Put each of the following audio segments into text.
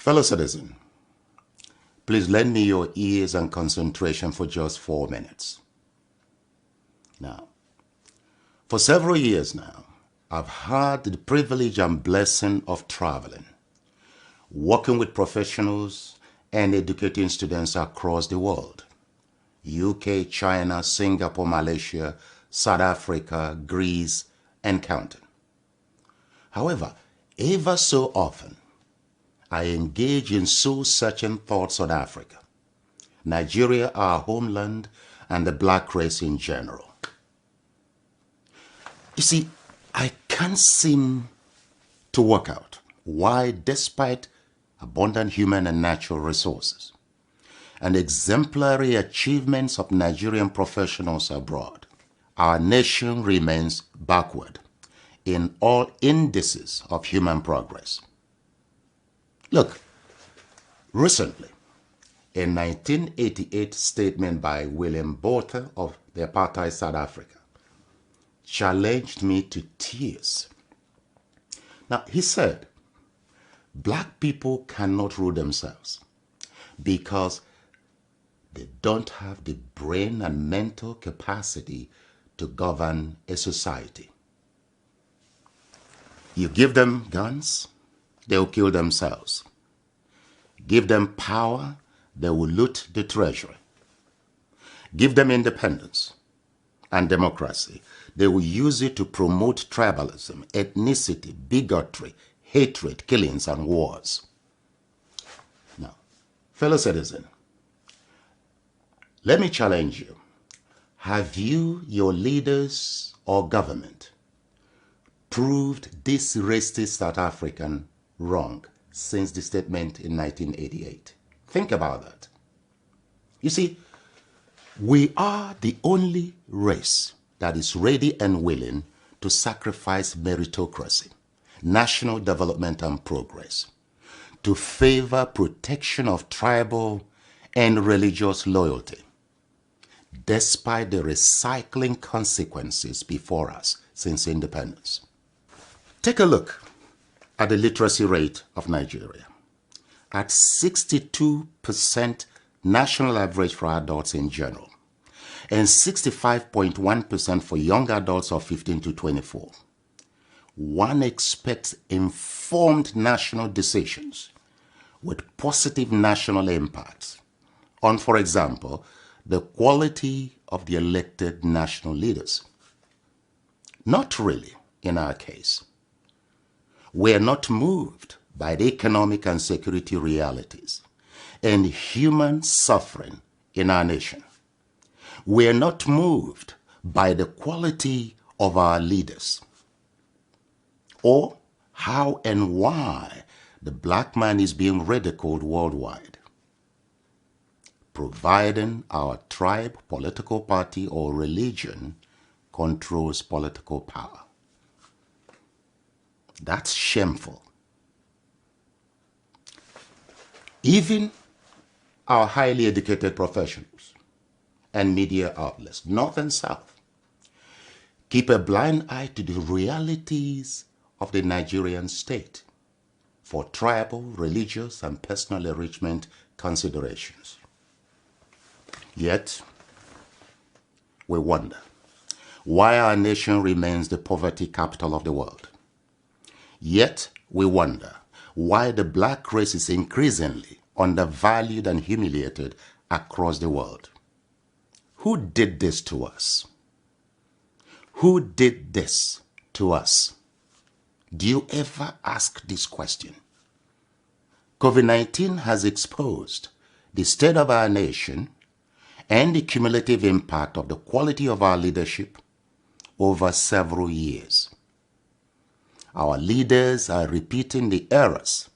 Fellow citizen, please lend me your ears and concentration for just 4 minutes. Now, for several years now, I've had the privilege and blessing of traveling, working with professionals and educating students across the world. UK, China, Singapore, Malaysia, South Africa, Greece, and counting. However, ever so often, I engage in soul-searching thoughts on Africa, Nigeria, our homeland, and the black race in general. You see, I can't seem to work out why, despite abundant human and natural resources and exemplary achievements of Nigerian professionals abroad, our nation remains backward in all indices of human progress. Look, recently, a 1988 statement by William Botha of the apartheid South Africa challenged me to tears. Now, he said, black people cannot rule themselves because they don't have the brain and mental capacity to govern a society. You give them guns, they'll kill themselves. Give them power, they will loot the treasury. Give them independence and democracy, they will use it to promote tribalism, ethnicity, bigotry, hatred, killings, and wars. Now, fellow citizen, let me challenge you. Have you, your leaders or government, proved this racist South African wrong since the statement in 1988? Think about that. You see, we are the only race that is ready and willing to sacrifice meritocracy, national development and progress, to favor protection of tribal and religious loyalty, despite the recycling consequences before us since independence. Take a look at the literacy rate of Nigeria. At 62% national average for adults in general, and 65.1% for young adults of 15 to 24. One expects informed national decisions with positive national impacts on, for example, the quality of the elected national leaders. Not really in our case. We are not moved by the economic and security realities and human suffering in our nation. We are not moved by the quality of our leaders or how and why the black man is being ridiculed worldwide, providing our tribe, political party, or religion controls political power. That's shameful. Even our highly educated professionals and media outlets, North and South, keep a blind eye to the realities of the Nigerian state for tribal, religious, and personal enrichment considerations. Yet, we wonder why our nation remains the poverty capital of the world. Yet, we wonder why the black race is increasingly undervalued and humiliated across the world. Who did this to us? Who did this to us? Do you ever ask this question? COVID-19 has exposed the state of our nation and the cumulative impact of the quality of our leadership over several years. Our leaders are repeating the errors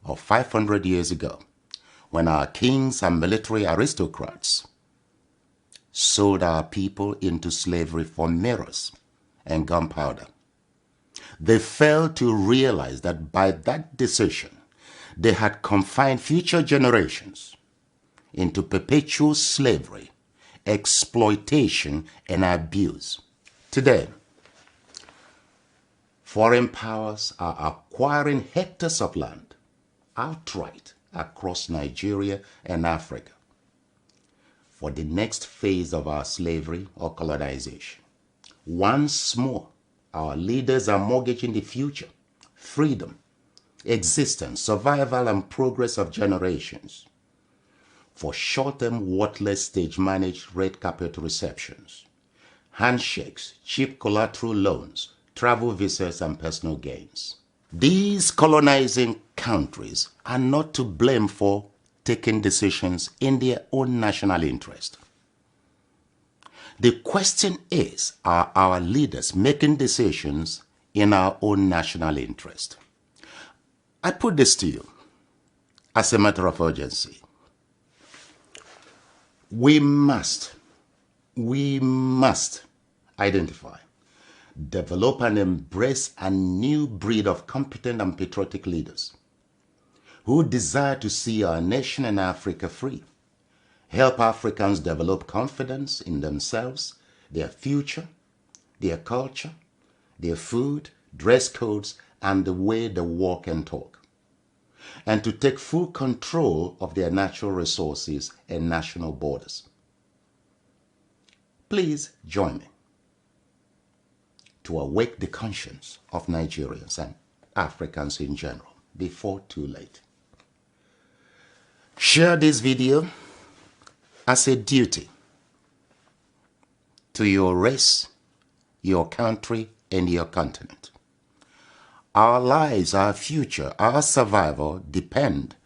of 500 years ago, when our kings and military aristocrats sold our people into slavery for mirrors and gunpowder. They failed to realize that by that decision, they had confined future generations into perpetual slavery, exploitation, and abuse. Today, foreign powers are acquiring hectares of land outright across Nigeria and Africa for the next phase of our slavery or colonization. Once more, our leaders are mortgaging the future, freedom, existence, survival, and progress of generations for short-term, worthless, stage-managed red carpet receptions, handshakes, cheap collateral loans, travel visas, and personal gains. These colonizing countries are not to blame for taking decisions in their own national interest. The question is, are our leaders making decisions in our own national interest? I put this to you as a matter of urgency. We must identify, develop, and embrace a new breed of competent and patriotic leaders who desire to see our nation and Africa free, help Africans develop confidence in themselves, their future, their culture, their food, dress codes, and the way they walk and talk, and to take full control of their natural resources and national borders. Please join me to awake the conscience of Nigerians and Africans in general before too late. Share this video as a duty to your race, your country, and your continent. Our lives, our future, our survival depend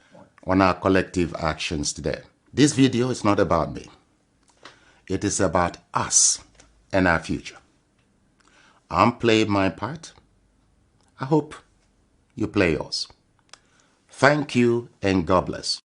on our collective actions today. This video is not about me. It is about us and our future. I'm playing my part. I hope you play yours. Thank you and God bless.